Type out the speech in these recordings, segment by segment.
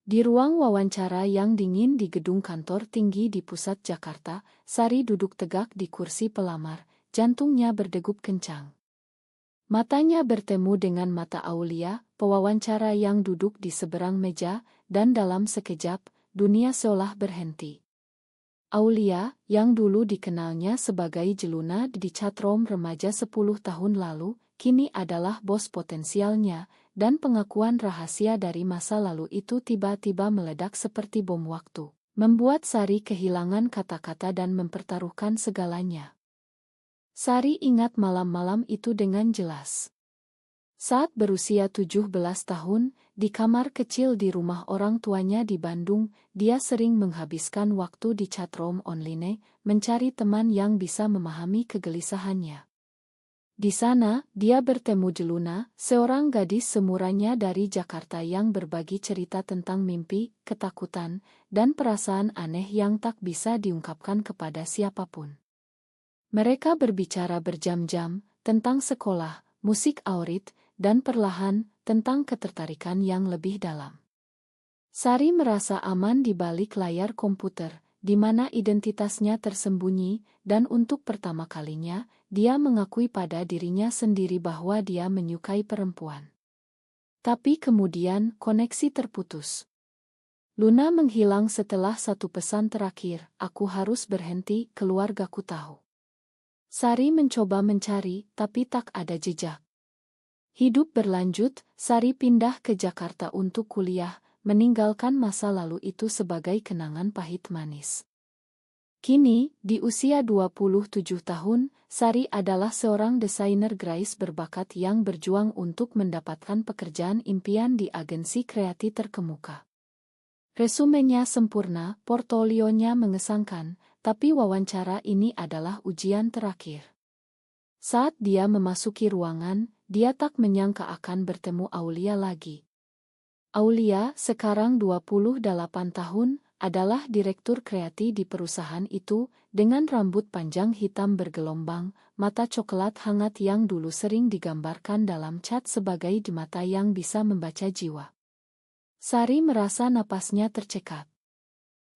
Di ruang wawancara yang dingin di gedung kantor tinggi di pusat Jakarta, Sari duduk tegak di kursi pelamar, jantungnya berdegup kencang. Matanya bertemu dengan mata Aulia, pewawancara yang duduk di seberang meja, dan dalam sekejap, dunia seolah berhenti. Aulia, yang dulu dikenalnya sebagai jeluna di chatroom remaja 10 tahun lalu, kini adalah bos potensialnya, dan pengakuan rahasia dari masa lalu itu tiba-tiba meledak seperti bom waktu, membuat Sari kehilangan kata-kata dan mempertaruhkan segalanya. Sari ingat malam-malam itu dengan jelas. Saat berusia 17 tahun, di kamar kecil di rumah orang tuanya di Bandung, dia sering menghabiskan waktu di chatroom online, mencari teman yang bisa memahami kegelisahannya. Di sana, dia bertemu Jeluna, seorang gadis semurannya dari Jakarta yang berbagi cerita tentang mimpi, ketakutan, dan perasaan aneh yang tak bisa diungkapkan kepada siapapun. Mereka berbicara berjam-jam tentang sekolah, musik Aurit, dan perlahan tentang ketertarikan yang lebih dalam. Sari merasa aman di balik layar komputer, di mana identitasnya tersembunyi, dan untuk pertama kalinya, dia mengakui pada dirinya sendiri bahwa dia menyukai perempuan. Tapi kemudian, koneksi terputus. Luna menghilang setelah satu pesan terakhir, "Aku harus berhenti, keluargaku tahu." Sari mencoba mencari, tapi tak ada jejak. Hidup berlanjut, Sari pindah ke Jakarta untuk kuliah, meninggalkan masa lalu itu sebagai kenangan pahit manis. Kini, di usia 27 tahun, Sari adalah seorang desainer grafis berbakat yang berjuang untuk mendapatkan pekerjaan impian di agensi kreatif terkemuka. Resumenya sempurna, portofolionya mengesankan, tapi wawancara ini adalah ujian terakhir. Saat dia memasuki ruangan, dia tak menyangka akan bertemu Aulia lagi. Aulia, sekarang 28 tahun, adalah direktur kreatif di perusahaan itu, dengan rambut panjang hitam bergelombang, mata coklat hangat yang dulu sering digambarkan dalam cat sebagai di mata yang bisa membaca jiwa. Sari merasa napasnya tercekat.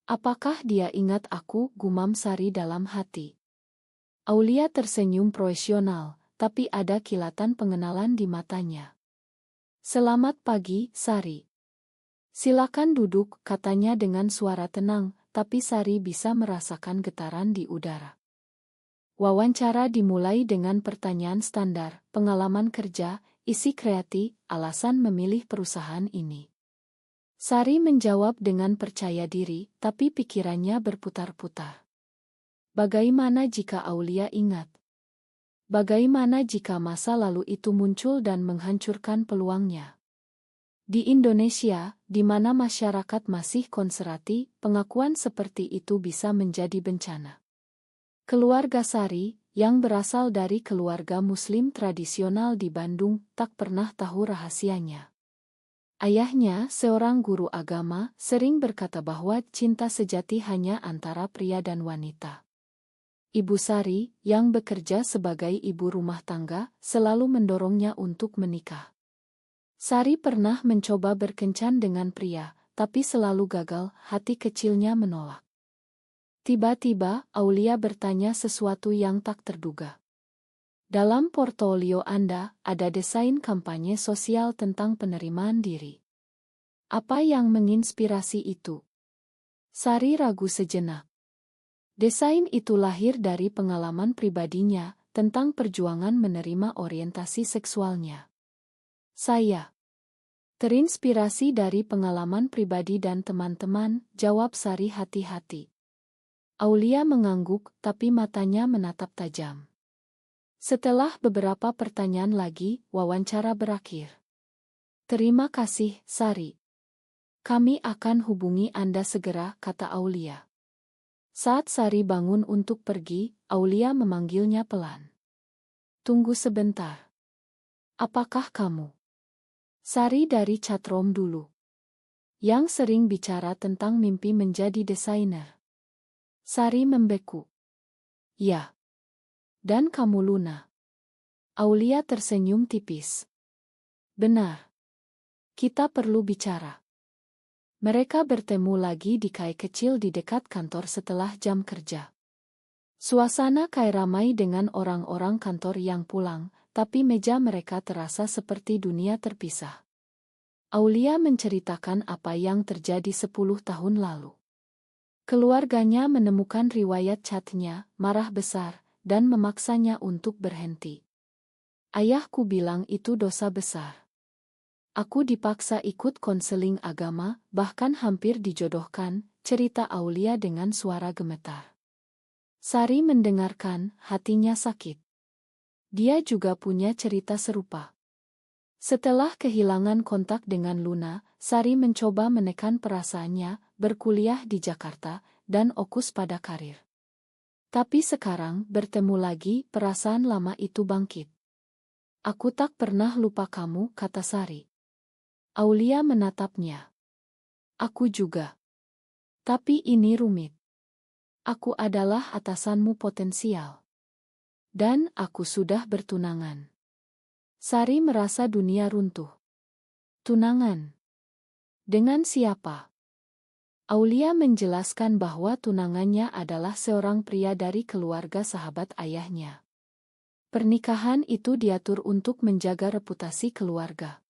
"Apakah dia ingat aku?" gumam Sari dalam hati. Aulia tersenyum profesional, tapi ada kilatan pengenalan di matanya. "Selamat pagi, Sari. Silakan duduk," katanya dengan suara tenang, tapi Sari bisa merasakan getaran di udara. Wawancara dimulai dengan pertanyaan standar, pengalaman kerja, isi kreatif, alasan memilih perusahaan ini. Sari menjawab dengan percaya diri, tapi pikirannya berputar-putar. Bagaimana jika Aulia ingat? Bagaimana jika masa lalu itu muncul dan menghancurkan peluangnya? Di Indonesia, di mana masyarakat masih konservatif, pengakuan seperti itu bisa menjadi bencana. Keluarga Sari, yang berasal dari keluarga Muslim tradisional di Bandung, tak pernah tahu rahasianya. Ayahnya, seorang guru agama, sering berkata bahwa cinta sejati hanya antara pria dan wanita. Ibu Sari, yang bekerja sebagai ibu rumah tangga, selalu mendorongnya untuk menikah. Sari pernah mencoba berkencan dengan pria, tapi selalu gagal, hati kecilnya menolak. Tiba-tiba, Aulia bertanya sesuatu yang tak terduga. "Dalam portofolio Anda, ada desain kampanye sosial tentang penerimaan diri. Apa yang menginspirasi itu?" Sari ragu sejenak. Desain itu lahir dari pengalaman pribadinya, tentang perjuangan menerima orientasi seksualnya. "Saya terinspirasi dari pengalaman pribadi dan teman-teman," jawab Sari hati-hati. Aulia mengangguk, tapi matanya menatap tajam. Setelah beberapa pertanyaan lagi, wawancara berakhir. "Terima kasih, Sari. Kami akan hubungi Anda segera," kata Aulia. Saat Sari bangun untuk pergi, Aulia memanggilnya pelan. "Tunggu sebentar. Apakah kamu Sari dari chatroom dulu, yang sering bicara tentang mimpi menjadi desainer?" Sari membeku. "Ya. Dan kamu Luna?" Aulia tersenyum tipis. "Benar. Kita perlu bicara." Mereka bertemu lagi di kai kecil di dekat kantor setelah jam kerja. Suasana kai ramai dengan orang-orang kantor yang pulang, tapi meja mereka terasa seperti dunia terpisah. Aulia menceritakan apa yang terjadi 10 tahun lalu. Keluarganya menemukan riwayat chatnya, marah besar, dan memaksanya untuk berhenti. Ayahku bilang itu dosa besar. Aku dipaksa ikut konseling agama, bahkan hampir dijodohkan, cerita Aulia dengan suara gemetar. Sari mendengarkan, hatinya sakit. Dia juga punya cerita serupa. Setelah kehilangan kontak dengan Luna, Sari mencoba menekan perasaannya, berkuliah di Jakarta, dan fokus pada karir. Tapi sekarang, bertemu lagi, perasaan lama itu bangkit. Aku tak pernah lupa kamu, kata Sari. Aulia menatapnya. Aku juga. Tapi ini rumit. Aku adalah atasanmu potensial. Dan aku sudah bertunangan. Sari merasa dunia runtuh. Tunangan? Dengan siapa? Aulia menjelaskan bahwa tunangannya adalah seorang pria dari keluarga sahabat ayahnya. Pernikahan itu diatur untuk menjaga reputasi keluarga.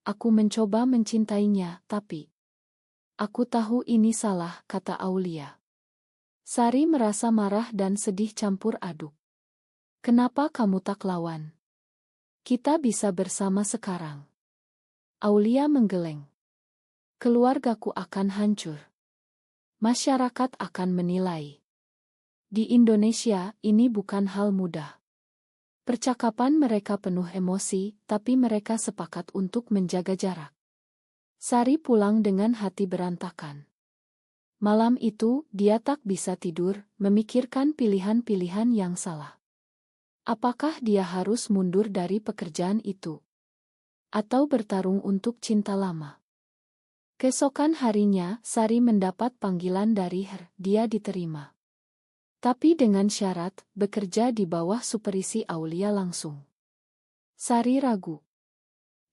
Aku mencoba mencintainya, tapi aku tahu ini salah, kata Aulia. Sari merasa marah dan sedih campur aduk. Kenapa kamu tak lawan? Kita bisa bersama sekarang. Aulia menggeleng. Keluargaku akan hancur. Masyarakat akan menilai. Di Indonesia, ini bukan hal mudah. Percakapan mereka penuh emosi, tapi mereka sepakat untuk menjaga jarak. Sari pulang dengan hati berantakan. Malam itu, dia tak bisa tidur, memikirkan pilihan-pilihan yang salah. Apakah dia harus mundur dari pekerjaan itu? Atau bertarung untuk cinta lama? Keesokan harinya, Sari mendapat panggilan dari dia diterima. Tapi dengan syarat, bekerja di bawah supervisi Aulia langsung. Sari ragu.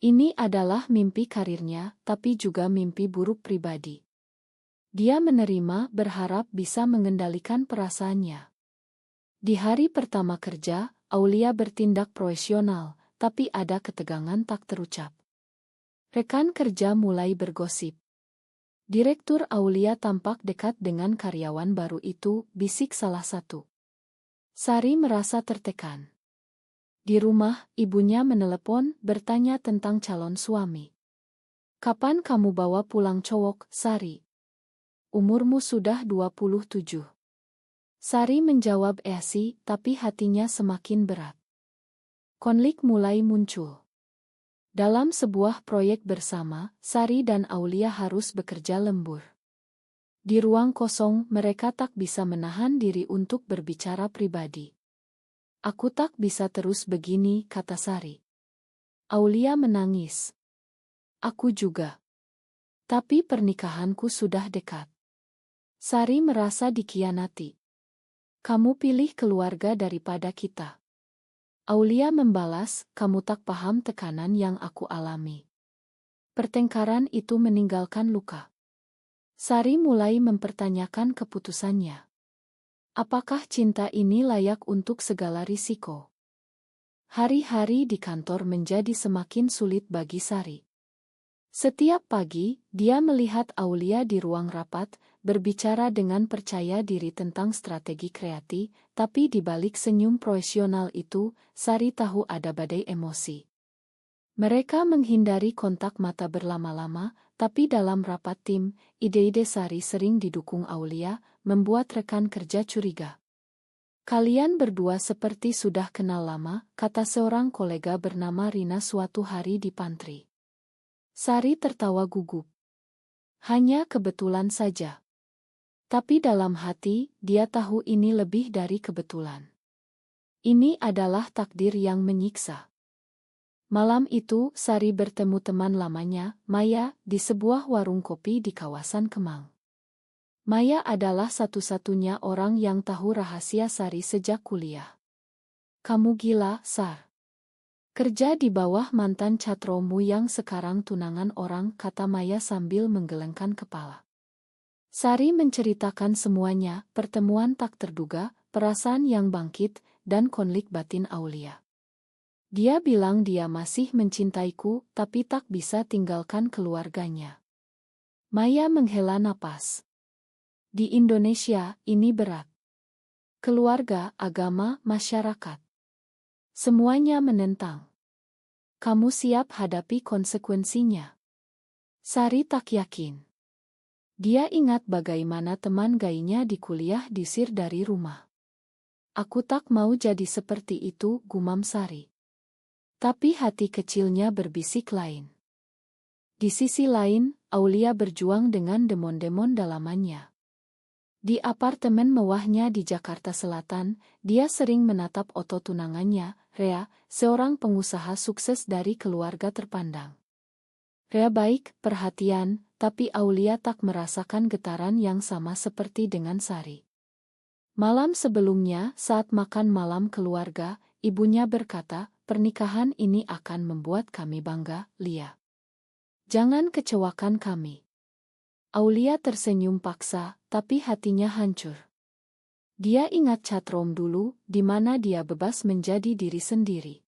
Ini adalah mimpi karirnya, tapi juga mimpi buruk pribadi. Dia menerima, berharap bisa mengendalikan perasaannya. Di hari pertama kerja, Aulia bertindak profesional, tapi ada ketegangan tak terucap. Rekan kerja mulai bergosip. Direktur Aulia tampak dekat dengan karyawan baru itu, bisik salah satu. Sari merasa tertekan. Di rumah, ibunya menelepon, bertanya tentang calon suami. Kapan kamu bawa pulang cowok, Sari? Umurmu sudah 27. Sari menjawab sih, tapi hatinya semakin berat. Konflik mulai muncul. Dalam sebuah proyek bersama, Sari dan Aulia harus bekerja lembur. Di ruang kosong, mereka tak bisa menahan diri untuk berbicara pribadi. Aku tak bisa terus begini, kata Sari. Aulia menangis. Aku juga. Tapi pernikahanku sudah dekat. Sari merasa dikhianati. Kamu pilih keluarga daripada kita. Aulia membalas, kamu tak paham tekanan yang aku alami. Pertengkaran itu meninggalkan luka. Sari mulai mempertanyakan keputusannya. Apakah cinta ini layak untuk segala risiko? Hari-hari di kantor menjadi semakin sulit bagi Sari. Setiap pagi, dia melihat Aulia di ruang rapat, berbicara dengan percaya diri tentang strategi kreatif, tapi di balik senyum profesional itu, Sari tahu ada badai emosi. Mereka menghindari kontak mata berlama-lama, tapi dalam rapat tim, ide-ide Sari sering didukung Aulia, membuat rekan kerja curiga. Kalian berdua seperti sudah kenal lama, kata seorang kolega bernama Rina suatu hari di pantry. Sari tertawa gugup. Hanya kebetulan saja. Tapi dalam hati, dia tahu ini lebih dari kebetulan. Ini adalah takdir yang menyiksa. Malam itu, Sari bertemu teman lamanya, Maya, di sebuah warung kopi di kawasan Kemang. Maya adalah satu-satunya orang yang tahu rahasia Sari sejak kuliah. Kamu gila, Sar. Kerja di bawah mantan catromu yang sekarang tunangan orang, kata Maya sambil menggelengkan kepala. Sari menceritakan semuanya, pertemuan tak terduga, perasaan yang bangkit, dan konflik batin Aulia. Dia bilang dia masih mencintaiku, tapi tak bisa tinggalkan keluarganya. Maya menghela napas. Di Indonesia, ini berat. Keluarga, agama, masyarakat. Semuanya menentang. Kamu siap hadapi konsekuensinya? Sari tak yakin. Dia ingat bagaimana teman gayanya di kuliah diusir dari rumah. Aku tak mau jadi seperti itu, gumam Sari. Tapi hati kecilnya berbisik lain. Di sisi lain, Aulia berjuang dengan demon-demon dalamannya. Di apartemen mewahnya di Jakarta Selatan, dia sering menatap Otto tunangannya, Rea, seorang pengusaha sukses dari keluarga terpandang. Rea baik, perhatian, tapi Aulia tak merasakan getaran yang sama seperti dengan Sari. Malam sebelumnya, saat makan malam keluarga, ibunya berkata, pernikahan ini akan membuat kami bangga, Lia. Jangan kecewakan kami. Aulia tersenyum paksa, tapi hatinya hancur. Dia ingat Catrom dulu, di mana dia bebas menjadi diri sendiri.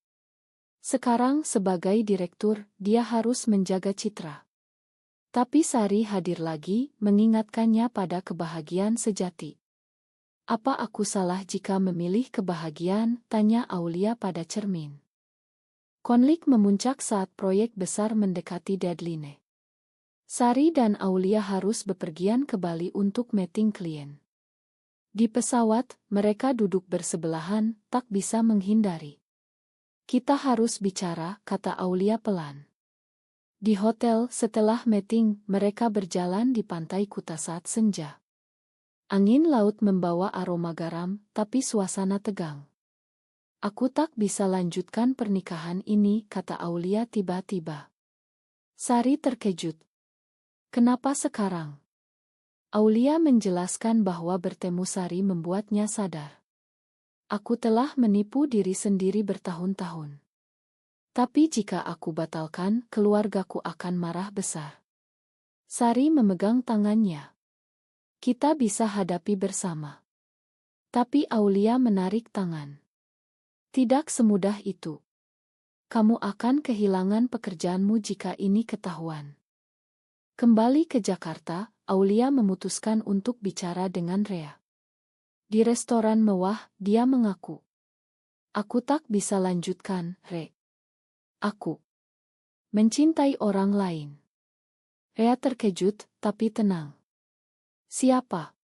Sekarang sebagai direktur, dia harus menjaga citra. Tapi Sari hadir lagi, mengingatkannya pada kebahagiaan sejati. Apa aku salah jika memilih kebahagiaan? Tanya Aulia pada cermin. Konflik memuncak saat proyek besar mendekati deadline. Sari dan Aulia harus bepergian ke Bali untuk meeting klien. Di pesawat, mereka duduk bersebelahan, tak bisa menghindari. Kita harus bicara, kata Aulia pelan. Di hotel, setelah meeting, mereka berjalan di pantai Kuta saat senja. Angin laut membawa aroma garam, tapi suasana tegang. Aku tak bisa lanjutkan pernikahan ini, kata Aulia tiba-tiba. Sari terkejut. Kenapa sekarang? Aulia menjelaskan bahwa bertemu Sari membuatnya sadar. Aku telah menipu diri sendiri bertahun-tahun. Tapi jika aku batalkan, keluargaku akan marah besar. Sari memegang tangannya. Kita bisa hadapi bersama. Tapi Aulia menarik tangan. Tidak semudah itu. Kamu akan kehilangan pekerjaanmu jika ini ketahuan. Kembali ke Jakarta, Aulia memutuskan untuk bicara dengan Rea. Di restoran mewah, dia mengaku. Aku tak bisa lanjutkan, Re. Aku mencintai orang lain. Rea terkejut, tapi tenang. Siapa?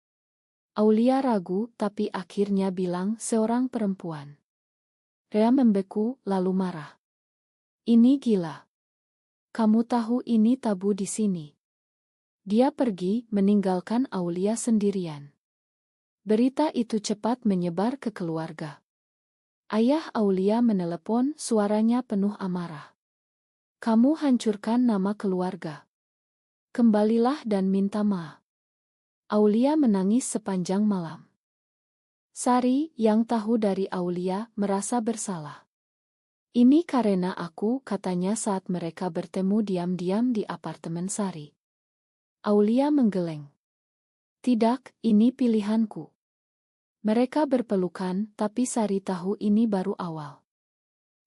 Aulia ragu, tapi akhirnya bilang seorang perempuan. Rea membeku, lalu marah. Ini gila. Kamu tahu ini tabu di sini. Dia pergi, meninggalkan Aulia sendirian. Berita itu cepat menyebar ke keluarga. Ayah Aulia menelepon, suaranya penuh amarah. Kamu hancurkan nama keluarga. Kembalilah dan minta maaf. Aulia menangis sepanjang malam. Sari, yang tahu dari Aulia, merasa bersalah. Ini karena aku, katanya saat mereka bertemu diam-diam di apartemen Sari. Aulia menggeleng. Tidak, ini pilihanku. Mereka berpelukan, tapi Sari tahu ini baru awal.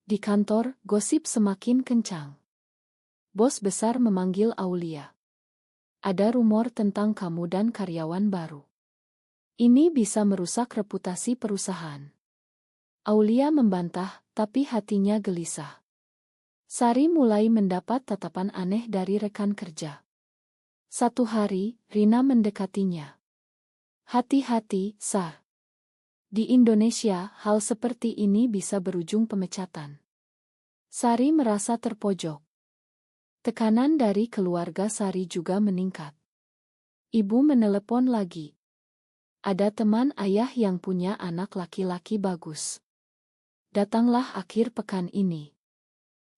Di kantor, gosip semakin kencang. Bos besar memanggil Aulia. Ada rumor tentang kamu dan karyawan baru. Ini bisa merusak reputasi perusahaan. Aulia membantah, tapi hatinya gelisah. Sari mulai mendapat tatapan aneh dari rekan kerja. Satu hari, Rina mendekatinya. Hati-hati, Sar. Di Indonesia, hal seperti ini bisa berujung pemecatan. Sari merasa terpojok. Tekanan dari keluarga Sari juga meningkat. Ibu menelepon lagi. Ada teman ayah yang punya anak laki-laki bagus. Datanglah akhir pekan ini.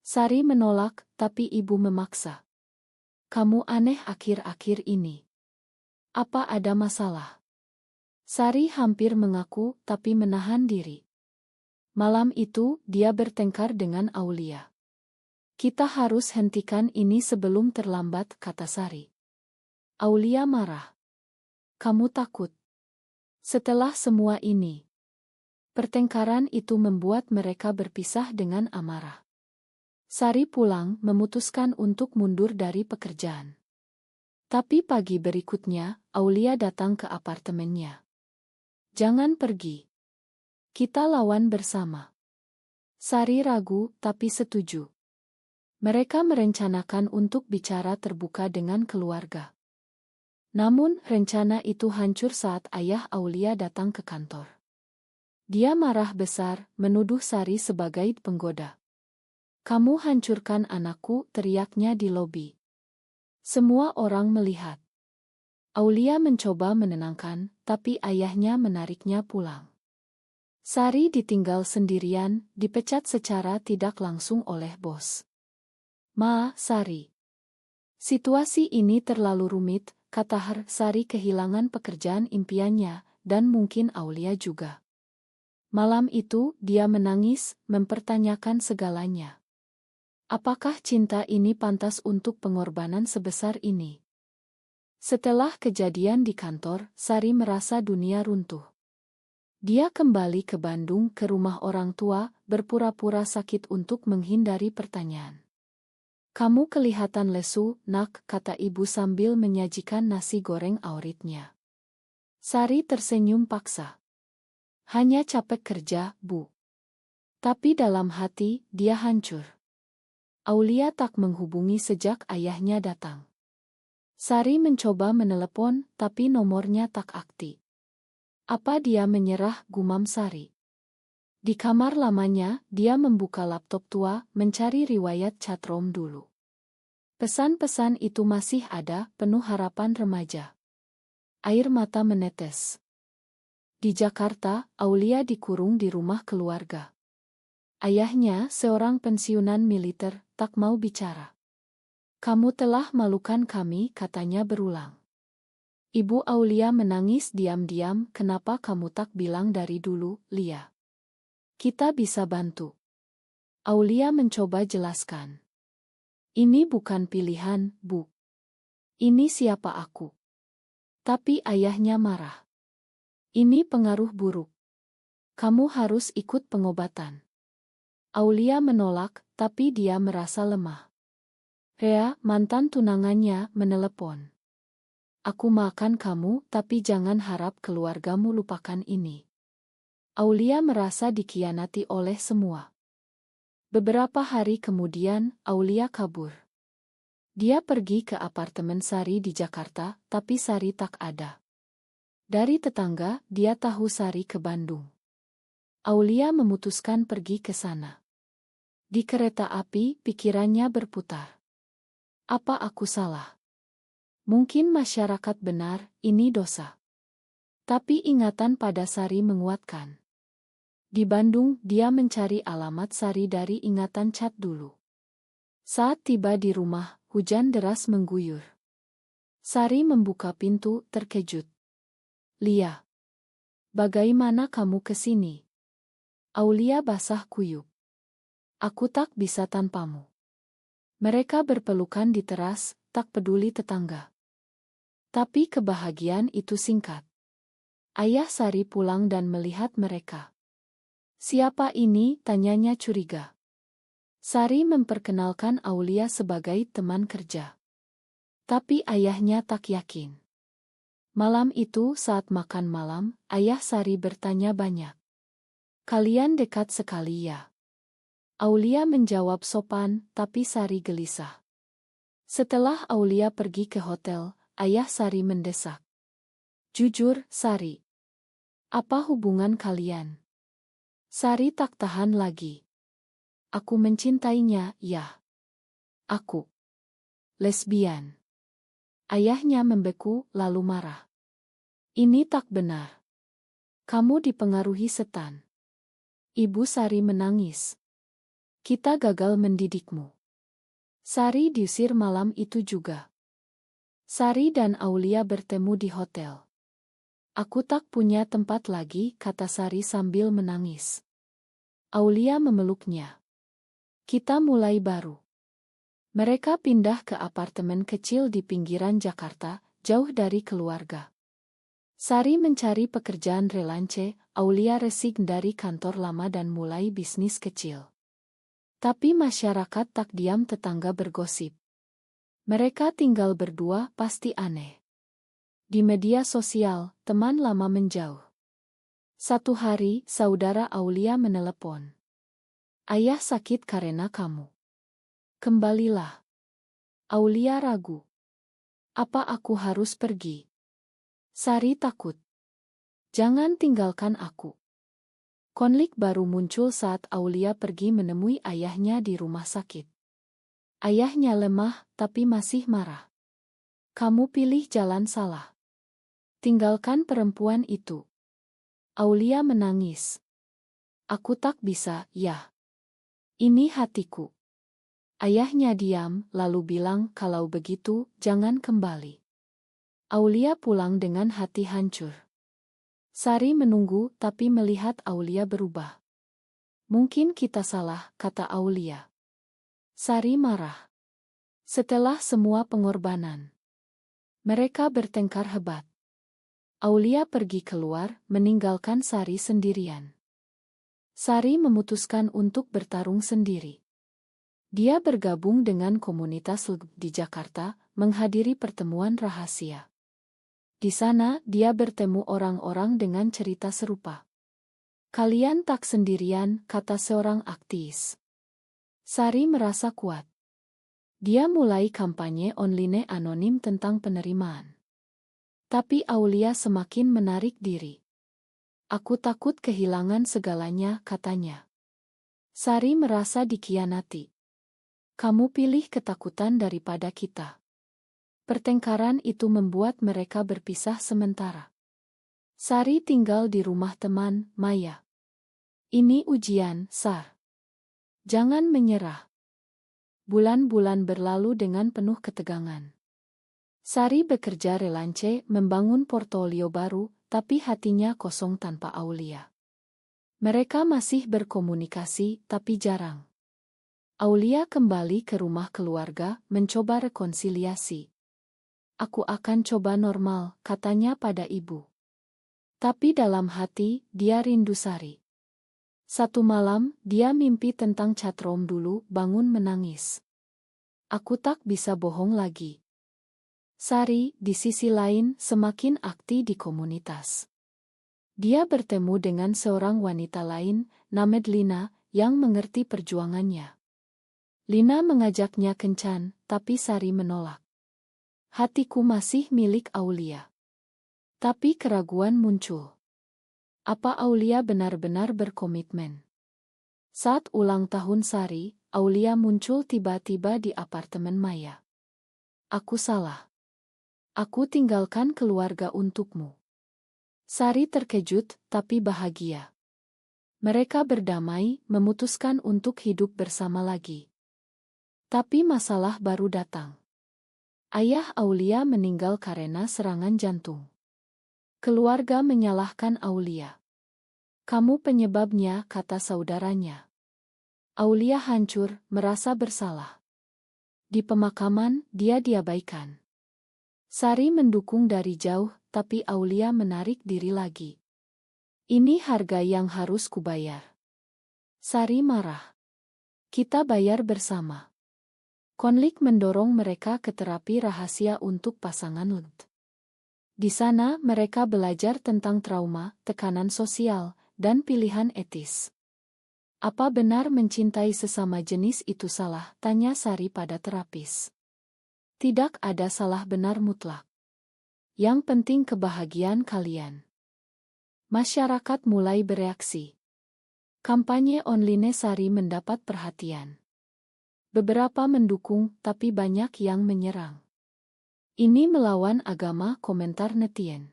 Sari menolak, tapi ibu memaksa. Kamu aneh akhir-akhir ini. Apa ada masalah? Sari hampir mengaku, tapi menahan diri. Malam itu, dia bertengkar dengan Aulia. Kita harus hentikan ini sebelum terlambat, kata Sari. Aulia marah. Kamu takut? Setelah semua ini, pertengkaran itu membuat mereka berpisah dengan amarah. Sari pulang memutuskan untuk mundur dari pekerjaan. Tapi pagi berikutnya, Aulia datang ke apartemennya. Jangan pergi. Kita lawan bersama. Sari ragu tapi setuju. Mereka merencanakan untuk bicara terbuka dengan keluarga. Namun, rencana itu hancur saat ayah Aulia datang ke kantor. Dia marah besar, menuduh Sari sebagai penggoda. Kamu hancurkan anakku, teriaknya di lobi. Semua orang melihat. Aulia mencoba menenangkan, tapi ayahnya menariknya pulang. Sari ditinggal sendirian, dipecat secara tidak langsung oleh bos. Sari. Situasi ini terlalu rumit, kata Sari kehilangan pekerjaan impiannya, dan mungkin Aulia juga. Malam itu, dia menangis, mempertanyakan segalanya. Apakah cinta ini pantas untuk pengorbanan sebesar ini? Setelah kejadian di kantor, Sari merasa dunia runtuh. Dia kembali ke Bandung ke rumah orang tua, berpura-pura sakit untuk menghindari pertanyaan. Kamu kelihatan lesu, nak, kata ibu sambil menyajikan nasi goreng awritnya. Sari tersenyum paksa. Hanya capek kerja, Bu. Tapi dalam hati, dia hancur. Aulia tak menghubungi sejak ayahnya datang. Sari mencoba menelepon, tapi nomornya tak aktif. Apa dia menyerah, gumam Sari. Di kamar lamanya, dia membuka laptop tua, mencari riwayat chatroom dulu. Pesan-pesan itu masih ada, penuh harapan remaja. Air mata menetes. Di Jakarta, Aulia dikurung di rumah keluarga. Ayahnya, seorang pensiunan militer, tak mau bicara. Kamu telah malukan kami, katanya berulang. Ibu Aulia menangis diam-diam, kenapa kamu tak bilang dari dulu, Lia? Kita bisa bantu. Aulia mencoba jelaskan. Ini bukan pilihan, Bu. Ini siapa aku. Tapi ayahnya marah. Ini pengaruh buruk. Kamu harus ikut pengobatan. Aulia menolak, tapi dia merasa lemah. Rea, mantan tunangannya, menelepon. Aku makan kamu, tapi jangan harap keluargamu lupakan ini. Aulia merasa dikhianati oleh semua. Beberapa hari kemudian, Aulia kabur. Dia pergi ke apartemen Sari di Jakarta, tapi Sari tak ada. Dari tetangga, dia tahu Sari ke Bandung. Aulia memutuskan pergi ke sana. Di kereta api, pikirannya berputar. Apa aku salah? Mungkin masyarakat benar, ini dosa. Tapi ingatan pada Sari menguatkan. Di Bandung, dia mencari alamat Sari dari ingatan chat dulu. Saat tiba di rumah, hujan deras mengguyur. Sari membuka pintu, terkejut. Lia, bagaimana kamu ke sini? Aulia basah kuyup. Aku tak bisa tanpamu. Mereka berpelukan di teras, tak peduli tetangga. Tapi kebahagiaan itu singkat. Ayah Sari pulang dan melihat mereka. Siapa ini? Tanyanya curiga. Sari memperkenalkan Aulia sebagai teman kerja. Tapi ayahnya tak yakin. Malam itu saat makan malam, ayah Sari bertanya banyak. Kalian dekat sekali ya? Aulia menjawab sopan, tapi Sari gelisah. Setelah Aulia pergi ke hotel, ayah Sari mendesak. Jujur, Sari. Apa hubungan kalian? Sari tak tahan lagi. Aku mencintainya, ya. Aku lesbian. Ayahnya membeku, lalu marah. Ini tak benar. Kamu dipengaruhi setan. Ibu Sari menangis. Kita gagal mendidikmu. Sari diusir malam itu juga. Sari dan Aulia bertemu di hotel. Aku tak punya tempat lagi, kata Sari sambil menangis. Aulia memeluknya. Kita mulai baru. Mereka pindah ke apartemen kecil di pinggiran Jakarta, jauh dari keluarga. Sari mencari pekerjaan relance, Aulia resign dari kantor lama dan mulai bisnis kecil. Tapi masyarakat tak diam, tetangga bergosip. Mereka tinggal berdua, pasti aneh. Di media sosial, teman lama menjauh. Satu hari, saudara Aulia menelepon. Ayah sakit karena kamu. Kembalilah. Aulia ragu. Apa aku harus pergi? Sari takut. Jangan tinggalkan aku. Konflik baru muncul saat Aulia pergi menemui ayahnya di rumah sakit. Ayahnya lemah, tapi masih marah. Kamu pilih jalan salah. Tinggalkan perempuan itu. Aulia menangis. Aku tak bisa, ya. Ini hatiku. Ayahnya diam, lalu bilang, kalau begitu, jangan kembali. Aulia pulang dengan hati hancur. Sari menunggu, tapi melihat Aulia berubah. Mungkin kita salah, kata Aulia. Sari marah. Setelah semua pengorbanan, mereka bertengkar hebat. Aulia pergi keluar, meninggalkan Sari sendirian. Sari memutuskan untuk bertarung sendiri. Dia bergabung dengan komunitas LGB di Jakarta, menghadiri pertemuan rahasia. Di sana, dia bertemu orang-orang dengan cerita serupa. Kalian tak sendirian, kata seorang aktivis. Sari merasa kuat. Dia mulai kampanye online anonim tentang penerimaan. Tapi Aulia semakin menarik diri. Aku takut kehilangan segalanya, katanya. Sari merasa dikhianati. Kamu pilih ketakutan daripada kita. Pertengkaran itu membuat mereka berpisah sementara. Sari tinggal di rumah teman, Maya. Ini ujian, Sar. Jangan menyerah. Bulan-bulan berlalu dengan penuh ketegangan. Sari bekerja relance, membangun portofolio baru, tapi hatinya kosong tanpa Aulia. Mereka masih berkomunikasi, tapi jarang. Aulia kembali ke rumah keluarga, mencoba rekonsiliasi. Aku akan coba normal, katanya pada ibu. Tapi dalam hati, dia rindu Sari. Satu malam, dia mimpi tentang Catrom dulu, bangun menangis. Aku tak bisa bohong lagi. Sari, di sisi lain, semakin aktif di komunitas. Dia bertemu dengan seorang wanita lain, namanya Lina, yang mengerti perjuangannya. Lina mengajaknya kencan, tapi Sari menolak. Hatiku masih milik Aulia. Tapi keraguan muncul. Apa Aulia benar-benar berkomitmen? Saat ulang tahun Sari, Aulia muncul tiba-tiba di apartemen Maya. Aku salah. Aku tinggalkan keluarga untukmu. Sari terkejut, tapi bahagia. Mereka berdamai, memutuskan untuk hidup bersama lagi. Tapi masalah baru datang. Ayah Aulia meninggal karena serangan jantung. Keluarga menyalahkan Aulia. Kamu penyebabnya, kata saudaranya. Aulia hancur, merasa bersalah. Di pemakaman, dia diabaikan. Sari mendukung dari jauh, tapi Aulia menarik diri lagi. Ini harga yang harus kubayar. Sari marah. Kita bayar bersama. Konflik mendorong mereka ke terapi rahasia untuk pasangan LGB. Di sana mereka belajar tentang trauma, tekanan sosial, dan pilihan etis. Apa benar mencintai sesama jenis itu salah? Tanya Sari pada terapis. Tidak ada salah benar mutlak. Yang penting kebahagiaan kalian. Masyarakat mulai bereaksi. Kampanye online Sari mendapat perhatian. Beberapa mendukung, tapi banyak yang menyerang. Ini melawan agama, komentar netizen.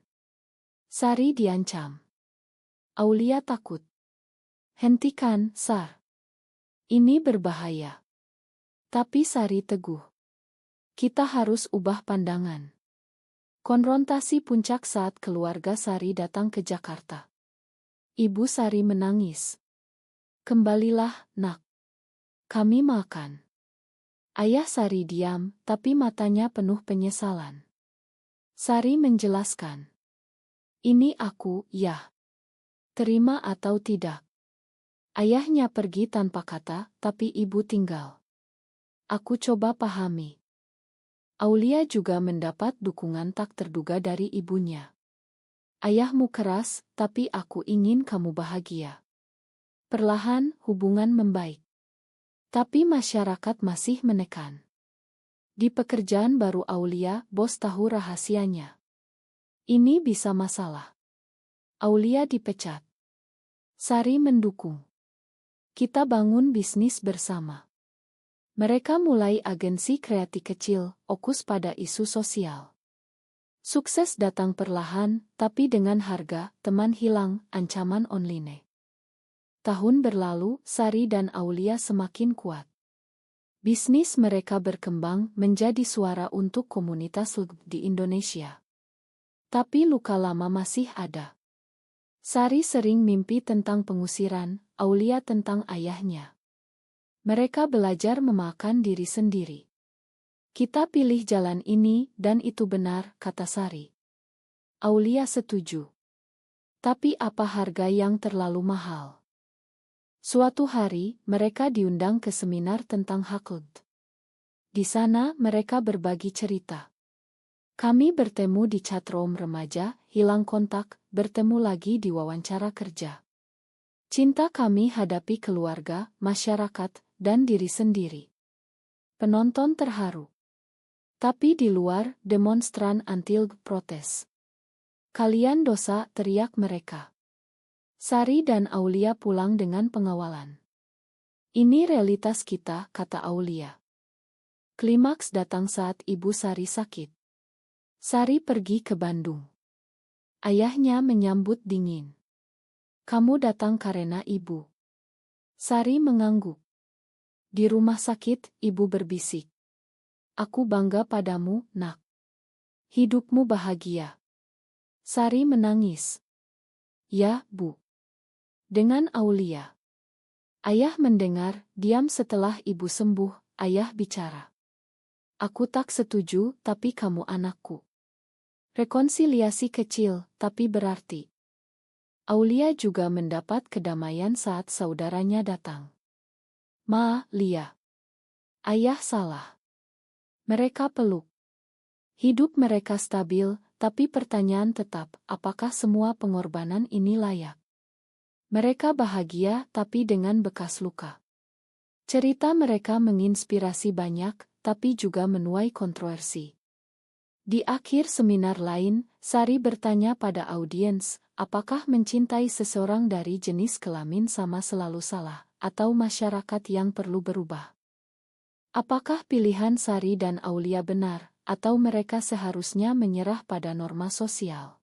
Sari diancam. Aulia takut. Hentikan, Sar. Ini berbahaya. Tapi Sari teguh. Kita harus ubah pandangan. Konfrontasi puncak saat keluarga Sari datang ke Jakarta. Ibu Sari menangis. Kembalilah, nak. Kami makan. Ayah Sari diam, tapi matanya penuh penyesalan. Sari menjelaskan. Ini aku, ya. Terima atau tidak. Ayahnya pergi tanpa kata, tapi ibu tinggal. Aku coba pahami. Aulia juga mendapat dukungan tak terduga dari ibunya. Ayahmu keras, tapi aku ingin kamu bahagia. Perlahan, hubungan membaik. Tapi masyarakat masih menekan. Di pekerjaan baru Aulia, bos tahu rahasianya. Ini bisa masalah. Aulia dipecat. Sari mendukung. Kita bangun bisnis bersama. Mereka mulai agensi kreatif kecil, fokus pada isu sosial. Sukses datang perlahan, tapi dengan harga, teman hilang, ancaman online. Tahun berlalu, Sari dan Aulia semakin kuat. Bisnis mereka berkembang menjadi suara untuk komunitas LGBT di Indonesia. Tapi luka lama masih ada. Sari sering mimpi tentang pengusiran, Aulia tentang ayahnya. Mereka belajar memakan diri sendiri. Kita pilih jalan ini dan itu benar, kata Sari. Aulia setuju. Tapi apa harga yang terlalu mahal? Suatu hari, mereka diundang ke seminar tentang hak LGBT. Di sana, mereka berbagi cerita. Kami bertemu di chatroom remaja, hilang kontak, bertemu lagi di wawancara kerja. Cinta kami hadapi keluarga, masyarakat, dan diri sendiri. Penonton terharu. Tapi di luar, demonstran anti-LGBT protes. Kalian dosa, teriak mereka. Sari dan Aulia pulang dengan pengawalan. Ini realitas kita, kata Aulia. Klimaks datang saat ibu Sari sakit. Sari pergi ke Bandung. Ayahnya menyambut dingin. Kamu datang karena ibu. Sari mengangguk. Di rumah sakit, ibu berbisik. Aku bangga padamu, nak. Hidupmu bahagia. Sari menangis. Ya, Bu. Dengan Aulia. Ayah mendengar, diam setelah ibu sembuh, ayah bicara. Aku tak setuju, tapi kamu anakku. Rekonsiliasi kecil, tapi berarti. Aulia juga mendapat kedamaian saat saudaranya datang. Ma, Lia. Ayah salah. Mereka peluk. Hidup mereka stabil, tapi pertanyaan tetap, apakah semua pengorbanan ini layak? Mereka bahagia tapi dengan bekas luka. Cerita mereka menginspirasi banyak, tapi juga menuai kontroversi. Di akhir seminar lain, Sari bertanya pada audiens, apakah mencintai seseorang dari jenis kelamin sama selalu salah, atau masyarakat yang perlu berubah? Apakah pilihan Sari dan Aulia benar, atau mereka seharusnya menyerah pada norma sosial?